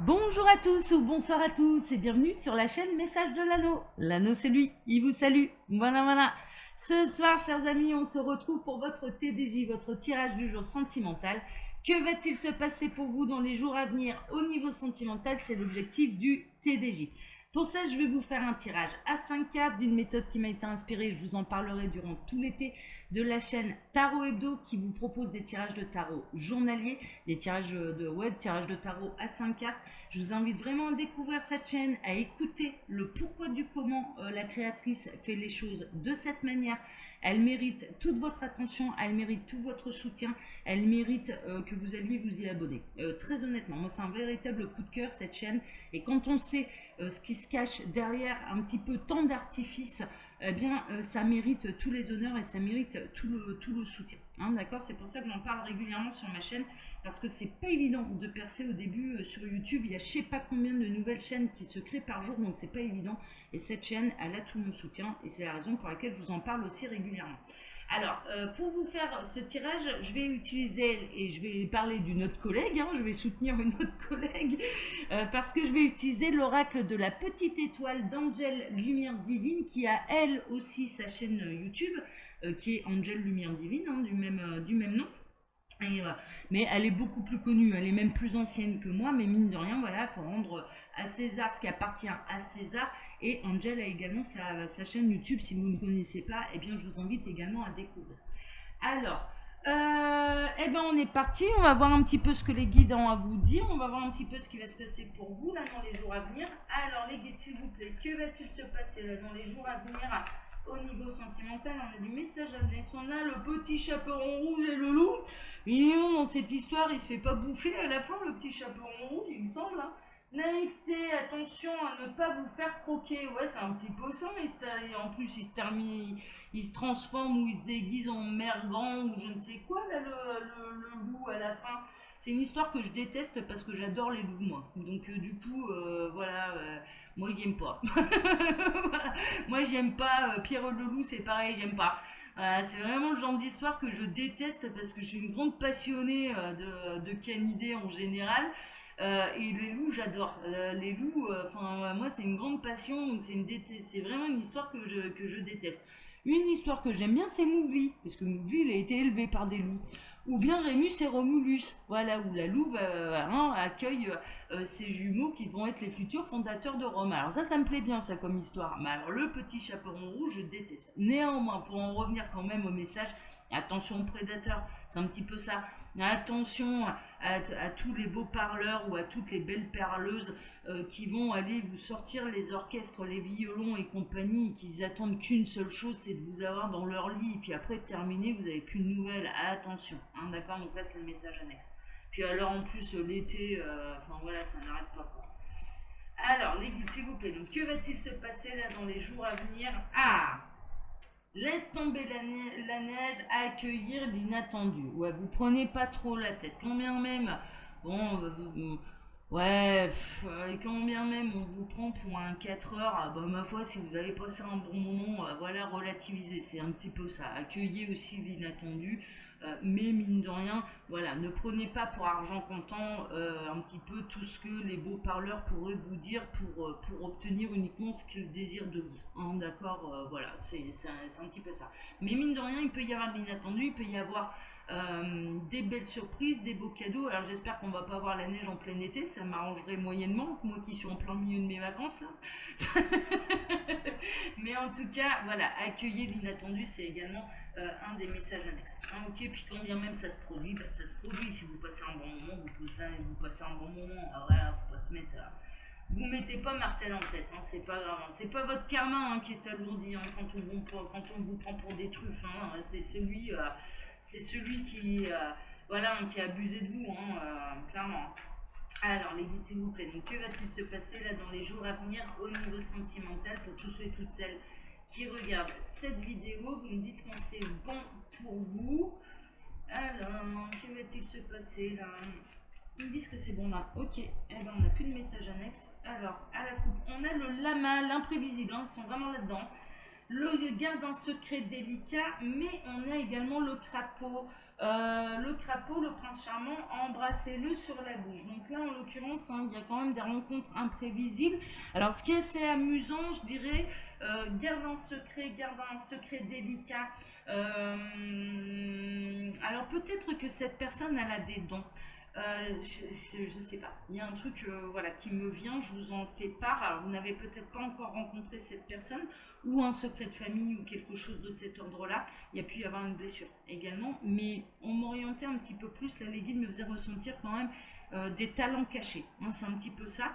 Bonjour à tous ou bonsoir à tous et bienvenue sur la chaîne Message de l'Anneau. L'Anneau c'est lui, il vous salue. Voilà, voilà. Ce soir, chers amis, on se retrouve pour votre TDJ, votre tirage du jour sentimental. Que va-t-il se passer pour vous dans les jours à venir au niveau sentimental? C'est l'objectif du TDJ. Pour ça, je vais vous faire un tirage à 5 cartes d'une méthode qui m'a été inspirée, je vous en parlerai durant tout l'été, de la chaîne Tarot Hebdo qui vous propose des tirages de tarot journaliers, des tirages tirages de tarot à 5 cartes. Je vous invite vraiment à découvrir cette chaîne, à écouter le pourquoi du comment la créatrice fait les choses de cette manière. Elle mérite toute votre attention, elle mérite tout votre soutien, elle mérite que vous alliez vous y abonner. Très honnêtement, moi c'est un véritable coup de cœur cette chaîne. Et quand on sait ce qui se cache derrière un petit peu tant d'artifices, eh bien, ça mérite tous les honneurs et ça mérite tout le soutien. Hein, d'accord. C'est pour ça que j'en parle régulièrement sur ma chaîne, parce que c'est pas évident de percer au début sur YouTube. Il y a je sais pas combien de nouvelles chaînes qui se créent par jour, donc c'est pas évident. Et cette chaîne, elle a tout mon soutien et c'est la raison pour laquelle je vous en parle aussi régulièrement. Alors, pour vous faire ce tirage, je vais utiliser, et je vais parler d'une autre collègue, hein, je vais soutenir une autre collègue, parce que je vais utiliser l'oracle de la petite étoile d'Angel Lumière Divine, qui a elle aussi sa chaîne YouTube, qui est Angel Lumière Divine, hein, du même nom. Et, mais elle est beaucoup plus connue, elle est même plus ancienne que moi, mais mine de rien, voilà, il faut rendre à César ce qui appartient à César. Et Angel a également sa chaîne YouTube, si vous ne connaissez pas, eh bien je vous invite également à découvrir. Alors, eh ben on est parti, on va voir un petit peu ce que les guides ont à vous dire, on va voir un petit peu ce qui va se passer pour vous là dans les jours à venir. Alors les guides s'il vous plaît, que va-t-il se passer là dans les jours à venir au niveau sentimental? On a du message annexe, on a le petit chaperon rouge et le loup. Mais non, dans cette histoire, il se fait pas bouffer à la fin le petit chaperon rouge, il me semble. Hein. Naïveté, attention à ne pas vous faire croquer. Ouais, c'est un petit poisson, en plus il se termine, il se transforme ou il se déguise en mergan ou je ne sais quoi, là, le loup à la fin. C'est une histoire que je déteste parce que j'adore les loups, moi. Donc, du coup, voilà, moi, j'aime pas. Voilà. Moi, j'aime pas. Pierre le loup, c'est pareil, j'aime pas. Voilà, c'est vraiment le genre d'histoire que je déteste parce que je suis une grande passionnée de canidés en général. Et les loups, j'adore. Les loups, enfin, moi, c'est une grande passion, donc c'est vraiment une histoire que je déteste. Une histoire que j'aime bien, c'est Mowgli, parce que Mowgli, il a été élevé par des loups. Ou bien Rémus et Romulus, voilà, où la louve hein, accueille ses jumeaux qui vont être les futurs fondateurs de Rome. Alors ça me plaît bien, ça, comme histoire. Mais alors, le petit chaperon rouge, je déteste. Néanmoins, pour en revenir quand même au message, attention aux prédateurs, c'est un petit peu ça. Attention à tous les beaux parleurs ou à toutes les belles perleuses qui vont aller vous sortir les orchestres, les violons et compagnie, qui attendent qu'une seule chose, c'est de vous avoir dans leur lit. Et puis après, terminé, vous n'avez plus de nouvelles. Attention, hein, d'accord. Donc là, c'est le message annexe. Puis alors, en plus, l'été, enfin voilà, ça n'arrête pas. Quoi. Alors, les guides, s'il vous plaît. Donc, que va-t-il se passer là dans les jours à venir? Ah, laisse tomber la neige, accueillir l'inattendu. Ouais, vous prenez pas trop la tête. Combien même, bon, ouais, quand bien même on vous prend pour un 4 heures, ah bah ma foi, si vous avez passé un bon moment, voilà, relativisez. C'est un petit peu ça. Accueillez aussi l'inattendu. Mais mine de rien, voilà, ne prenez pas pour argent comptant un petit peu tout ce que les beaux parleurs pourraient vous dire pour obtenir uniquement ce qu'ils désirent de vous. Hein, d'accord, voilà, c'est un petit peu ça. Mais mine de rien, il peut y avoir de l'inattendu, il peut y avoir des belles surprises, des beaux cadeaux. Alors j'espère qu'on va pas avoir la neige en plein été, ça m'arrangerait moyennement, moi qui suis en plein milieu de mes vacances là. Mais en tout cas, voilà, accueillir l'inattendu, c'est également un des messages annexes. Hein, ok, puis quand bien même ça se produit, bah, ça se produit. Si vous passez un bon moment, vous passez un bon moment. Alors voilà, faut pas se mettre à... Vous mettez pas martel en tête, hein, c'est pas grave. Hein. C'est pas votre karma hein, qui est alourdi hein, quand on vous prend pour des truffes. Hein, c'est celui qui, voilà, hein, qui a abusé de vous, hein, clairement. Alors, les guides, s'il vous plaît. Donc, que va-t-il se passer là dans les jours à venir au niveau sentimental pour tous ceux et toutes celles qui regardent cette vidéo? Vous me dites quand c'est bon pour vous. Alors, que va-t-il se passer là? Ils me disent que c'est bon là. Ok, eh ben, on n'a plus de message annexe. Alors, à la coupe, on a le lama, l'imprévisible. Hein, ils sont vraiment là-dedans. le garde un secret délicat, mais on a également le crapaud. Le crapaud, le prince charmant, embrassez-le sur la bouche. Donc là, en l'occurrence, hein, il y a quand même des rencontres imprévisibles. Alors, ce qui est assez amusant, je dirais, garde un secret délicat. Alors, peut-être que cette personne, elle a des dons. Je sais pas. Il y a un truc voilà, qui me vient, je vous en fais part. Alors, vous n'avez peut-être pas encore rencontré cette personne ou un secret de famille ou quelque chose de cet ordre-là. Il y a pu y avoir une blessure également, mais on m'orientait un petit peu plus. La guide me faisait ressentir quand même des talents cachés. Hein, c'est un petit peu ça.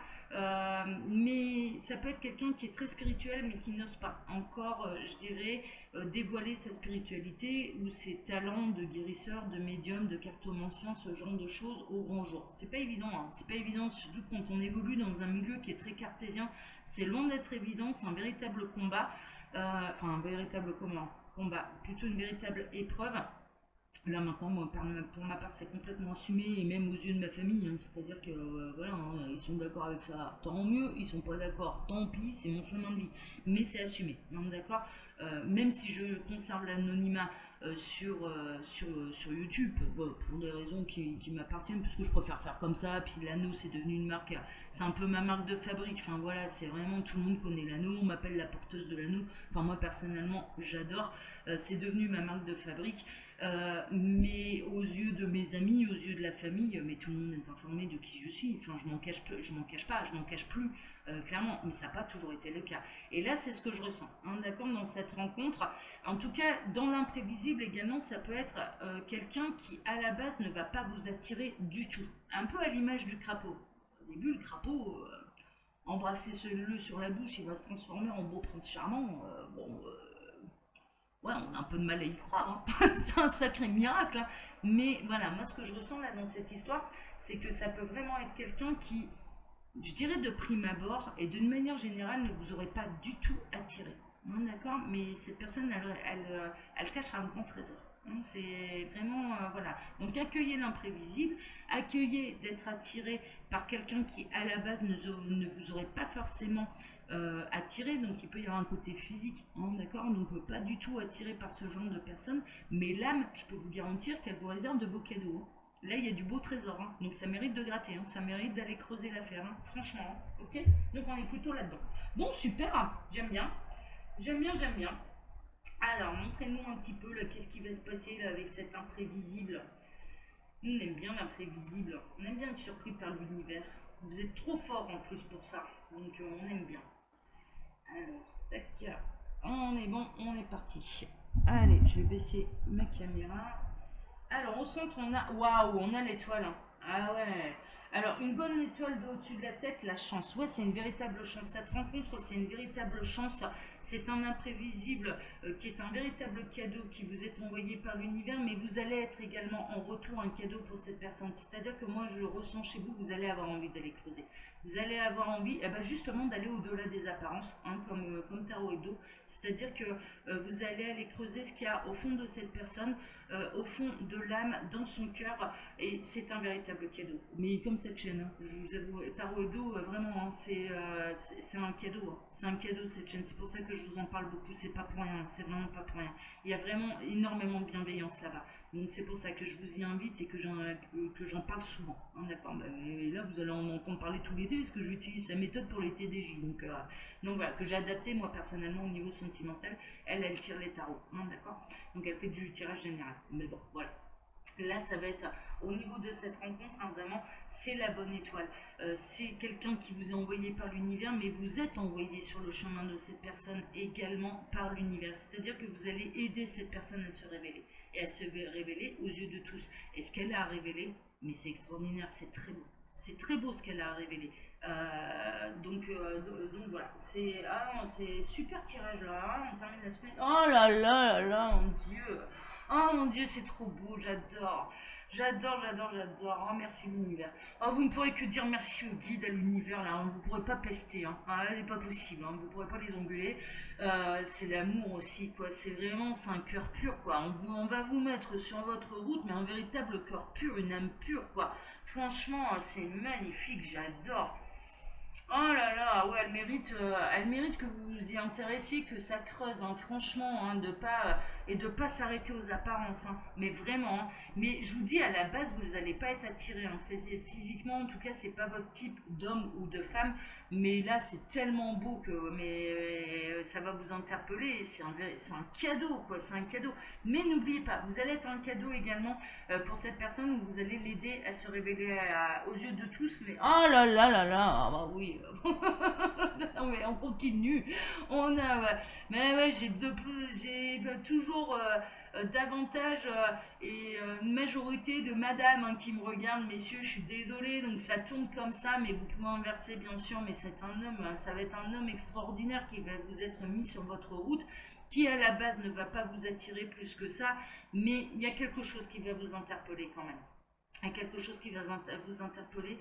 Mais ça peut être quelqu'un qui est très spirituel, mais qui n'ose pas encore, je dirais, dévoiler sa spiritualité ou ses talents de guérisseur, de médium, de cartomancien, ce genre de choses au grand jour. C'est pas évident, hein. C'est pas évident, surtout quand on évolue dans un milieu qui est très cartésien. C'est loin d'être évident, c'est un véritable combat, enfin un véritable combat, plutôt une véritable épreuve. Là maintenant, moi, pour ma part, c'est complètement assumé, et même aux yeux de ma famille, hein. C'est-à-dire que voilà, hein, ils sont d'accord avec ça, tant mieux, ils sont pas d'accord, tant pis, c'est mon chemin de vie. Mais c'est assumé, hein, d'accord. Même si je conserve l'anonymat sur YouTube, bon, pour des raisons qui m'appartiennent, puisque je préfère faire comme ça, puis l'anneau c'est devenu une marque, c'est un peu ma marque de fabrique, enfin voilà, c'est vraiment, tout le monde connaît l'anneau, on m'appelle la porteuse de l'anneau, enfin moi personnellement j'adore, c'est devenu ma marque de fabrique. Mais aux yeux de mes amis, aux yeux de la famille, mais tout le monde est informé de qui je suis. Enfin, je m'en cache plus, je m'en cache pas, je m'en cache plus, clairement. Mais ça n'a pas toujours été le cas. Et là, c'est ce que je ressens, hein, d'accord, dans cette rencontre. En tout cas, dans l'imprévisible également, ça peut être quelqu'un qui, à la base, ne va pas vous attirer du tout. Un peu à l'image du crapaud. Au début, le crapaud, embrassez-le sur la bouche, il va se transformer en beau prince charmant. Ouais, on a un peu de mal à y croire, hein. C'est un sacré miracle, hein. Mais voilà, moi ce que je ressens là dans cette histoire, c'est que ça peut vraiment être quelqu'un qui, je dirais de prime abord et d'une manière générale, ne vous aurait pas du tout attiré. Hein, d'accord. Mais cette personne, elle cache un grand trésor. Hein, c'est vraiment, voilà. Donc accueillez l'imprévisible, accueillez d'être attiré par quelqu'un qui à la base ne vous aurait pas forcément attiré, donc il peut y avoir un côté physique, hein, d'accord, donc pas du tout attiré par ce genre de personne, mais l'âme, je peux vous garantir qu'elle vous réserve de beaux cadeaux, hein. Là, il y a du beau trésor, hein, donc ça mérite de gratter, hein, ça mérite d'aller creuser l'affaire, hein, franchement, hein, ok. Donc on est plutôt là-dedans. Bon, super, j'aime bien, j'aime bien, j'aime bien. Alors, montrez-nous un petit peu, là, qu'est-ce qui va se passer là, avec cet imprévisible. On aime bien l'imprévisible, on aime bien être surpris par l'univers. Vous êtes trop fort en plus pour ça, donc on aime bien. Alors, tac, on est bon, on est parti. Allez, je vais baisser ma caméra. Alors, au centre, on a... Waouh, on a l'étoile, hein. Ah ouais. Alors, une bonne étoile de au-dessus de la tête, la chance. Ouais, c'est une véritable chance. Cette rencontre, c'est une véritable chance. C'est un imprévisible qui est un véritable cadeau qui vous est envoyé par l'univers, mais vous allez être également en retour un cadeau pour cette personne. C'est-à-dire que moi, je le ressens chez vous, vous allez avoir envie d'aller creuser. Vous allez avoir envie, eh ben justement, d'aller au-delà des apparences, hein, comme Tarot Hebdo. C'est-à-dire que vous allez aller creuser ce qu'il y a au fond de cette personne, au fond de l'âme, dans son cœur, et c'est un véritable cadeau. Mais comme cette chaîne, hein, je vous avoue, Tarot Hebdo, vraiment, hein, c'est un cadeau, hein. C'est un cadeau cette chaîne, c'est pour ça que je vous en parle beaucoup, c'est pas pour rien, c'est vraiment pas pour rien. Il y a vraiment énormément de bienveillance là-bas. Donc c'est pour ça que je vous y invite et que j'en parle souvent, hein, d'accord. Et là, vous allez en entendre parler tout l'été, parce que j'utilise sa méthode pour les TDJ. Donc voilà, que j'ai adapté moi personnellement au niveau sentimental. Elle tire les tarots, hein, d'accord. Donc elle fait du tirage général. Mais bon, voilà. Là, ça va être au niveau de cette rencontre, hein, vraiment, c'est la bonne étoile. C'est quelqu'un qui vous est envoyé par l'univers, mais vous êtes envoyé sur le chemin de cette personne également par l'univers. C'est-à-dire que vous allez aider cette personne à se révéler. Et à se révéler aux yeux de tous. Et ce qu'elle a à révéler, mais c'est extraordinaire, c'est très beau. C'est très beau ce qu'elle a à révéler. Donc voilà, c'est super tirage là, hein, on termine la semaine. Oh là, mon Dieu. Oh mon Dieu, c'est trop beau, j'adore. J'adore. Oh, merci l'univers. Oh, vous ne pourrez que dire merci au guide, à l'univers, là. Hein. Vous ne pourrez pas pester. Hein. Ah, c'est pas possible. Hein. Vous ne pourrez pas les engueuler. C'est l'amour aussi, quoi. C'est vraiment, c'est un cœur pur, quoi. On va vous mettre sur votre route, mais un véritable cœur pur, une âme pure, quoi. Franchement, c'est magnifique, j'adore. Oh là là, ouais, elle mérite que vous vous y intéressiez, que ça creuse, hein, franchement, hein, et de pas s'arrêter aux apparences, hein, mais vraiment, hein. Mais je vous dis, à la base, vous n'allez pas être attiré, hein, physiquement, en tout cas, c'est pas votre type d'homme ou de femme, mais là, c'est tellement beau ça va vous interpeller, c'est un cadeau, quoi, c'est un cadeau. Mais n'oubliez pas, vous allez être un cadeau également pour cette personne où vous allez l'aider à se révéler aux yeux de tous. Mais oh là là là là, ah bah oui, non mais on continue. On a, ouais. Mais ouais, j'ai toujours davantage une majorité de madame hein, qui me regardent, messieurs, je suis désolée, donc ça tourne comme ça, mais vous pouvez inverser bien sûr, mais c'est un homme, ça va être un homme extraordinaire qui va vous être mis sur votre route, qui à la base ne va pas vous attirer plus que ça, mais il y a quelque chose qui va vous interpeller quand même. Il y a quelque chose qui va vous interpeller.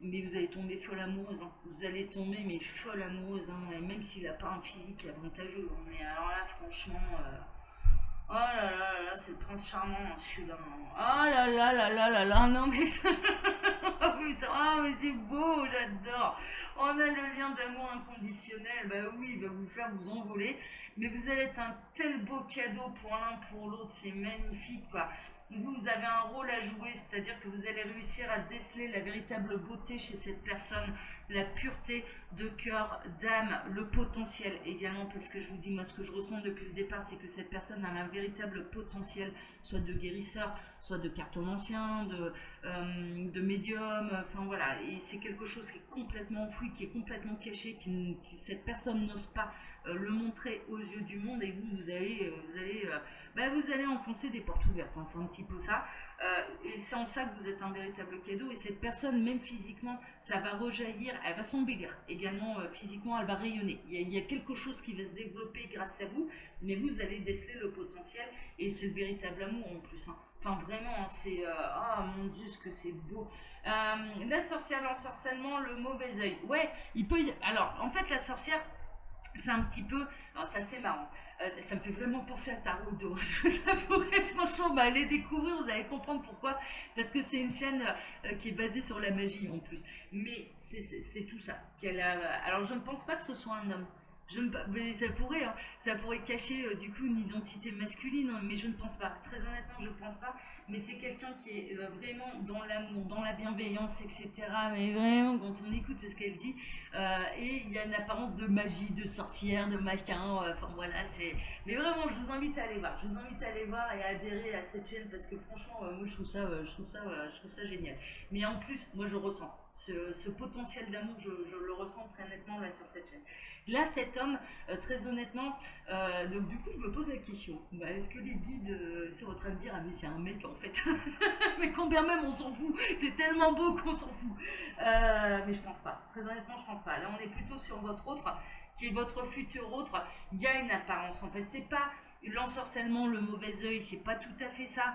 Mais vous allez tomber folle amoureuse. Hein. Vous allez tomber mais folle amoureuse. Hein. Et même s'il n'a pas un physique avantageux. Hein. Mais alors là, franchement, oh là là là, c'est le prince charmant, hein, celui-là. Hein. Oh là là là là là là, non mais... oh putain, ah mais c'est beau, j'adore. On a le lien d'amour inconditionnel, bah oui, il va vous faire vous envoler. Mais vous allez être un tel beau cadeau pour l'un, pour l'autre, c'est magnifique, quoi. Vous avez un rôle à jouer, c'est-à-dire que vous allez réussir à déceler la véritable beauté chez cette personne, la pureté de cœur, d'âme, le potentiel également, parce que je vous dis, moi, ce que je ressens depuis le départ, c'est que cette personne a un véritable potentiel, soit de guérisseur, soit de cartomancien, de médium, enfin voilà, et c'est quelque chose qui est complètement enfoui, qui est complètement caché, cette personne n'ose pas le montrer aux yeux du monde, et vous allez enfoncer des portes ouvertes, hein, c'est un petit peu ça. Et c'est en ça que vous êtes un véritable cadeau. Et cette personne, même physiquement, ça va rejaillir, elle va s'embellir. Également, physiquement, elle va rayonner. Il y a quelque chose qui va se développer grâce à vous, mais vous allez déceler le potentiel. Et c'est le véritable amour en plus. Hein. Enfin, vraiment, hein, oh mon Dieu, ce que c'est beau. La sorcière, l'ensorcellement, le mauvais œil. Ouais, il peut y... Alors, en fait, la sorcière, c'est un petit peu, alors c'est assez marrant. Ça me fait vraiment penser à Tarot d'eau. Je vous avouerai, franchement, allez découvrir, vous allez comprendre pourquoi. Parce que c'est une chaîne qui est basée sur la magie en plus. Mais c'est tout ça. Alors je ne pense pas que ce soit un homme. Mais ça pourrait cacher du coup une identité masculine, hein, mais je ne pense pas. Très honnêtement, je ne pense pas. Mais c'est quelqu'un qui est vraiment dans l'amour, dans la bienveillance, etc. Mais vraiment, quand on écoute ce qu'elle dit, et il y a une apparence de magie, de sorcière, de machin. Enfin voilà, c'est. Mais vraiment, je vous invite à aller voir. Je vous invite à aller voir et à adhérer à cette chaîne parce que franchement, moi je trouve ça génial. Mais en plus, moi je ressens ce potentiel d'amour, je le ressens très nettement là sur cette chaîne. Là, cet homme, très honnêtement, donc du coup, je me pose la question. Est-ce que les guides sont en train de dire, ah mais c'est un mec en fait. Mais combien même on s'en fout. C'est tellement beau qu'on s'en fout. Mais je pense pas. Très honnêtement, je pense pas. Là, on est plutôt sur votre autre, qui est votre futur autre. Il y a une apparence en fait. C'est pas l'ensorcellement, le mauvais œil, c'est pas tout à fait ça.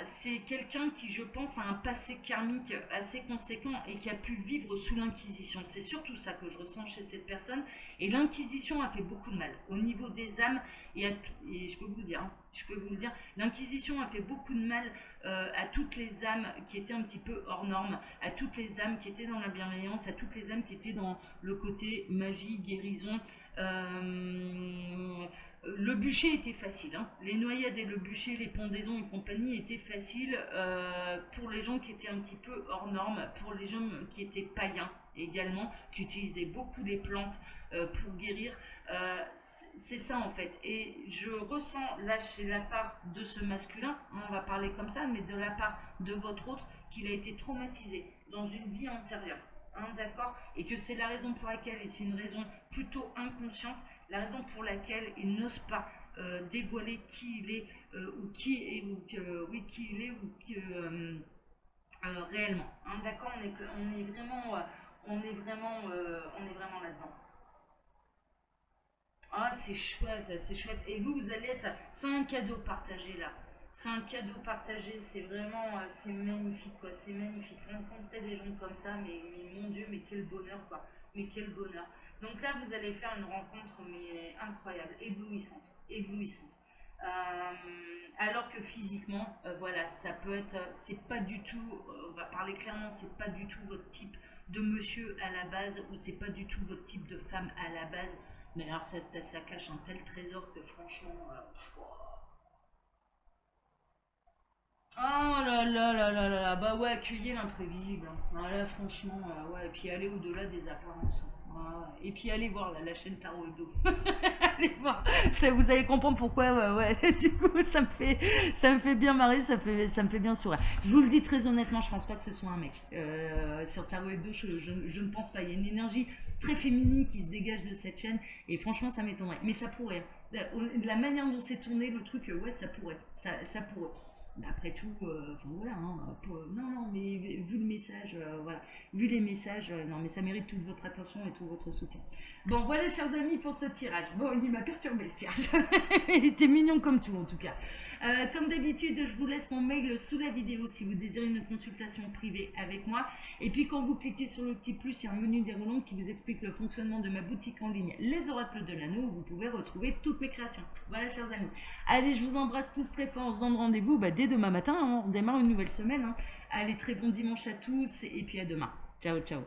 C'est quelqu'un qui, je pense, a un passé karmique assez conséquent et qui a pu vivre sous l'Inquisition. C'est surtout ça que je ressens chez cette personne. Et l'Inquisition a fait beaucoup de mal au niveau des âmes. Et je peux vous le dire, hein, je peux vous le dire, l'Inquisition a fait beaucoup de mal à toutes les âmes qui étaient un petit peu hors normes, à toutes les âmes qui étaient dans la bienveillance, à toutes les âmes qui étaient dans le côté magie, guérison. Le bûcher était facile. Hein. Les noyades et le bûcher, les pendaisons et compagnie étaient faciles pour les gens qui étaient un petit peu hors normes, pour les gens qui étaient païens également, qui utilisaient beaucoup les plantes pour guérir. C'est ça en fait. Et je ressens là chez la part de ce masculin, hein, on va parler comme ça, mais de la part de votre autre, qu'il a été traumatisé dans une vie antérieure. Hein, d'accord. Et que c'est la raison pour laquelle, et c'est une raison plutôt inconsciente, la raison pour laquelle il n'ose pas dévoiler qui il est ou qui est ou que, oui qui il est ou réellement. Hein, d'accord, on est vraiment on est vraiment là-dedans. Ah, c'est chouette, c'est chouette. Et vous, vous allez être. C'est un cadeau partagé là. C'est un cadeau partagé, c'est vraiment. C'est magnifique quoi, c'est magnifique. Rencontrer des gens comme ça, mais mon Dieu, mais quel bonheur quoi. Mais quel bonheur. Donc là, vous allez faire une rencontre, mais incroyable, éblouissante. Éblouissante. Alors que physiquement, voilà, ça peut être. C'est pas du tout. On va parler clairement, c'est pas du tout votre type de monsieur à la base, ou c'est pas du tout votre type de femme à la base, mais alors ça cache un tel trésor que franchement... Oh là là là là là là, bah ouais, accueillez l'imprévisible, hein. Ah là, franchement, ouais, et puis allez au-delà des apparences, hein. Ah ouais. Et puis allez voir la chaîne Tarot Hebdo. Allez voir, vous allez comprendre pourquoi, ouais, ouais. Du coup, ça me fait bien marrer, ça me fait bien sourire. Je vous le dis très honnêtement, je pense pas que ce soit un mec. Sur Tarot Hebdo, je ne pense pas. Il y a une énergie très féminine qui se dégage de cette chaîne, et franchement, ça m'étonnerait. Mais ça pourrait, hein. La manière dont c'est tourné, le truc, ouais, ça pourrait. Ça pourrait. Mais après tout, enfin voilà, hein, non, non, mais vu le message, voilà, vu les messages, non, mais ça mérite toute votre attention et tout votre soutien. Bon, voilà, chers amis, pour ce tirage. Bon, il m'a perturbé ce tirage. Il était mignon comme tout, en tout cas. Comme d'habitude, je vous laisse mon mail sous la vidéo si vous désirez une consultation privée avec moi. Et puis, quand vous cliquez sur le petit plus, il y a un menu déroulant qui vous explique le fonctionnement de ma boutique en ligne, Les Oracles de l'Anneau, où vous pouvez retrouver toutes mes créations. Voilà, chers amis. Allez, je vous embrasse tous très fort. On se donne rendez-vous dès demain matin, hein. On démarre une nouvelle semaine, hein. Allez, très bon dimanche à tous et puis à demain. Ciao, ciao.